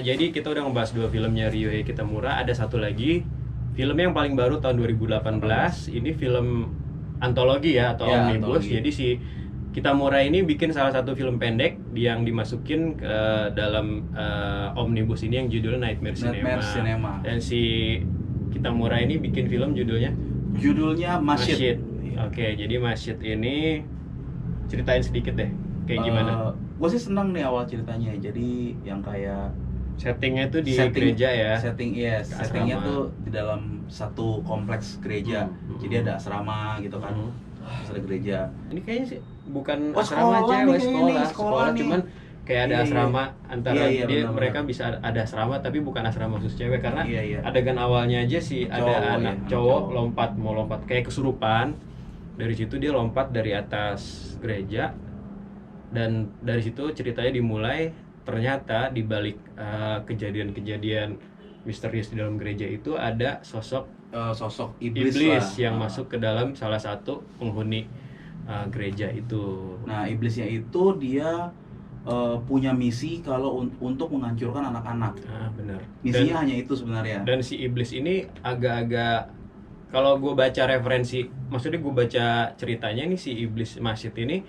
Jadi kita udah ngebahas 2 filmnya Ryuhei Kitamura. Ada satu lagi film yang paling baru tahun 2018. Ini film antologi ya atau omnibus. Jadi si Kitamura ini bikin salah satu film pendek yang dimasukin ke dalam omnibus ini yang judulnya Nightmare Cinema. Dan si Kitamura ini bikin film judulnya Masjid. Oke, jadi Masjid ini ceritain sedikit deh kayak gimana? Gue sih seneng nih awal ceritanya. Jadi yang kayak settingnya tuh di gereja ya. Settingnya tuh di dalam satu kompleks gereja. Jadi ada asrama gitu kan. Terus ada gereja. Ini kayaknya sih bukan asrama cewek, sekolah cuman kayak ada asrama antara mereka bisa ada asrama tapi bukan asrama khusus cewek karena adegan awalnya aja sih ada anak cowok mau lompat kayak kesurupan. Dari situ dia lompat dari atas gereja dan dari situ ceritanya dimulai. Ternyata di balik kejadian-kejadian misterius di dalam gereja itu ada sosok iblis yang masuk ke dalam salah satu penghuni gereja itu. Nah, iblisnya itu dia punya misi kalau untuk menghancurkan anak-anak. Benar. Misinya hanya itu sebenarnya. Dan si iblis ini agak-agak, kalau gue baca referensi, maksudnya gue baca ceritanya nih, si iblis Masjid ini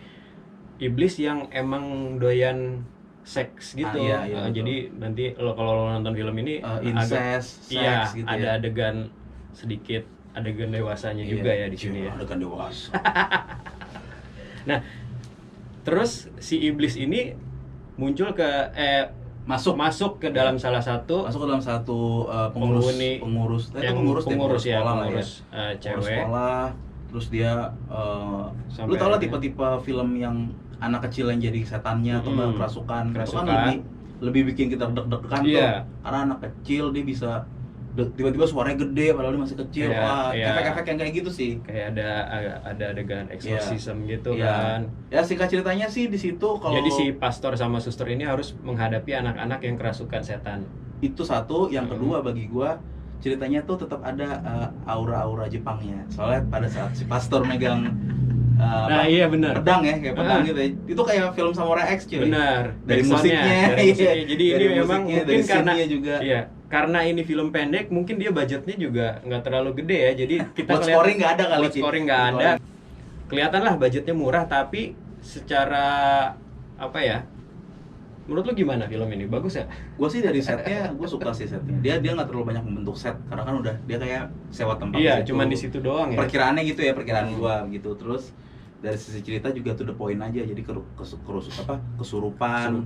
iblis yang emang doyan seks gitu. Jadi nanti kalau lo nonton film ini incest, seks gitu ada adegan sedikit adegan dewasanya juga ya di sini ya. Adegan dewasa. Nah, terus si iblis ini muncul ke masuk ke dalam salah satu pengurus cewek. Sekolah, terus dia lu tau lah tipe-tipe film yang anak kecil yang jadi setannya atau kerasukan. Itu kan lebih bikin kita deg-degan tuh. Karena anak kecil dia bisa tiba-tiba suaranya gede padahal dia masih kecil. Efek-efek yang kayak gitu sih. Kayak ada adegan exorcism gitu kan. Ya singkat ceritanya sih di situ kalau jadi si pastor sama suster ini harus menghadapi anak-anak yang kerasukan setan. Itu satu, yang kedua bagi gua ceritanya tuh tetap ada aura-aura Jepangnya. Soalnya pada saat si pastor megang pedang ya, kayak pedang gitu ya. Itu kayak film Samurai X cuy. Benar. Dari musiknya. Jadi ini memang mungkin karena ini film pendek, mungkin dia budgetnya juga nggak terlalu gede ya. Jadi kita buat scoring nggak ada kali. Buat scoring nggak ada. Kelihatan lah budgetnya murah, tapi secara apa ya? Menurut lu gimana film ini? Bagus ya? Gue sih dari setnya, gue suka sih setnya. Dia nggak terlalu banyak membentuk set, karena kan udah dia kayak sewa tempat. Cuman di situ doang ya. Perkiraannya gitu ya, perkiraan gue gitu. Terus dari sisi cerita juga to the point aja. Jadi kesurupan,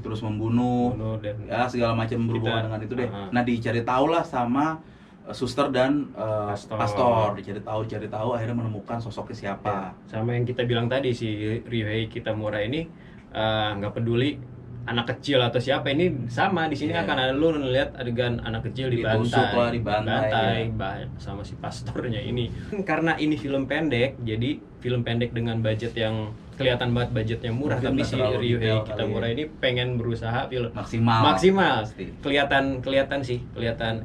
terus membunuh dan ya segala macam berhubungan dengan itu deh. Nah, dicari tahu lah sama suster dan pastor. Dicari tahu akhirnya menemukan sosoknya siapa. Sama yang kita bilang tadi, si Ryuhei Kitamura ini nggak peduli anak kecil atau siapa, ini sama di sini akan ada lu ngeliat adegan anak kecil dibantai sama si pastornya ini. Karena ini film pendek, jadi film pendek dengan budget yang kelihatan banget budgetnya murah, tapi si Ryuhei Kitamura ini pengen berusaha film maksimal. Kelihatan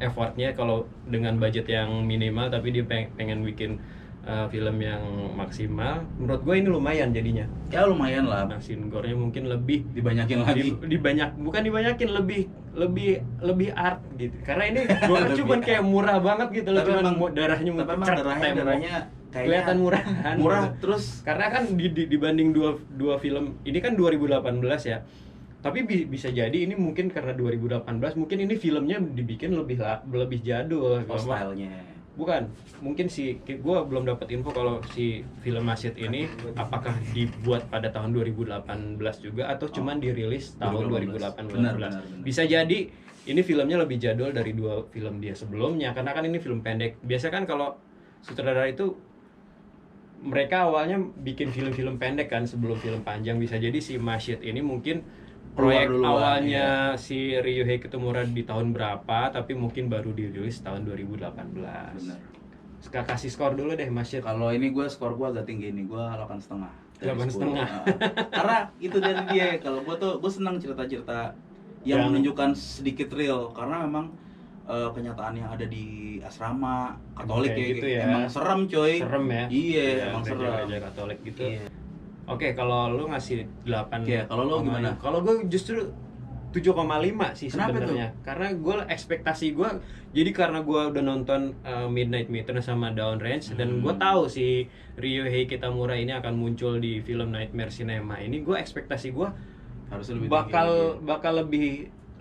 effortnya kalau dengan budget yang minimal, tapi dia pengen bikin film yang maksimal. Menurut gue ini lumayan jadinya. Ya lumayan lah. Nah, scene gore-nya mungkin lebih dibanyakin lagi. Lebih art gitu. Karena ini cuma kayak murah banget gitu loh. Cuma darahnya kayaknya kelihatan murah kan. Murah terus karena kan dibanding dua film ini kan 2018 ya. Tapi bisa jadi ini mungkin karena 2018 mungkin ini filmnya dibikin lebih jadul stylenya. Bukan, mungkin gue belum dapat info kalau si film Masjid ini apakah dibuat pada tahun 2018 juga atau cuman dirilis tahun 2018. Benar. Bisa jadi ini filmnya lebih jadul dari 2 film dia sebelumnya, karena kan ini film pendek. Biasa kan kalau sutradara itu mereka awalnya bikin film-film pendek kan sebelum film panjang. Bisa jadi si Masjid ini mungkin proyek awalnya si Ryuhei Kitamura di tahun berapa, tapi mungkin baru dirilis tahun 2018. Benar. Kasih skor dulu deh Masjid. Kalau ini skor gue agak tinggi nih, gue 8,5. 8,5. Karena itu dari dia. Kalau gue senang cerita-cerita yang menunjukkan sedikit real, karena memang kenyataan yang ada di asrama Katolik gitu ya. Emang serem coy. Serem ya. Iya, emang serem. Gereja Katolik gitu. Iya. Oke, kalau lu ngasih 8. Kalau lu gimana? Kalau gue justru 7,5 sih sebenarnya. Karena gue ekspektasi gue, jadi karena gue udah nonton Midnight Matter sama Downrange dan gue tahu si Ryohei Kitamura ini akan muncul di film Nightmare Cinema ini, gue ekspektasi gue harus bakal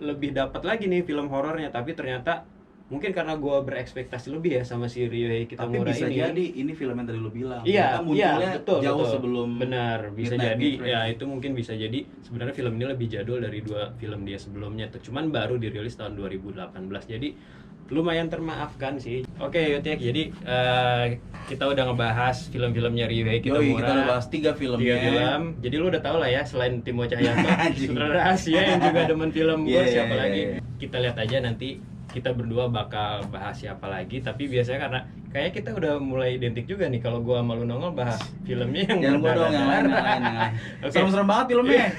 lebih dapat lagi nih film horornya, tapi ternyata mungkin karena gue berekspektasi lebih ya sama si Ryohei Kitamura ini. Tapi bisa jadi ini film yang tadi lu bilang. Iya, betul. Jauh sebelum. Benar, bisa jadi. Ya itu mungkin bisa jadi. Sebenarnya film ini lebih jadul dari 2 film dia sebelumnya. Cuman baru dirilis tahun 2018. Jadi lumayan termaafkan sih. Oke, Yotek. Jadi kita udah ngebahas film-filmnya Ryohei Kitamura. Kita udah bahas 3 filmnya. 3 film. Jadi lu udah tahu lah ya, selain Timo Cahyanto, sutradara Asia yang juga demen film gue, siapa lagi? Kita lihat aja nanti kita berdua bakal bahas siapa lagi, tapi biasanya karena kayaknya kita udah mulai identik juga nih kalau gua sama lu nongol bahas filmnya yang lain. Serem-serem banget filmnya.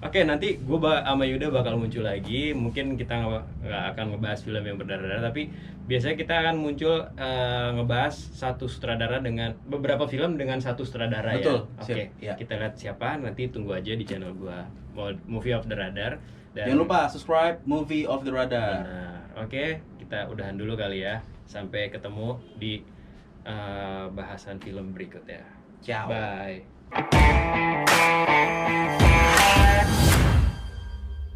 Oke, nanti gua sama Yuda bakal muncul lagi. Mungkin kita nggak akan ngebahas film yang berdarah-darah, tapi biasanya kita akan muncul ngebahas satu sutradara dengan beberapa film dengan satu sutradara. Betul, ya. Oke, kita lihat siapa, nanti tunggu aja di channel gua, Movie of the Radar. Dan jangan lupa subscribe Movie of the Radar. Oke, kita udahan dulu kali ya. Sampai ketemu di bahasan film berikutnya. Ciao. Bye.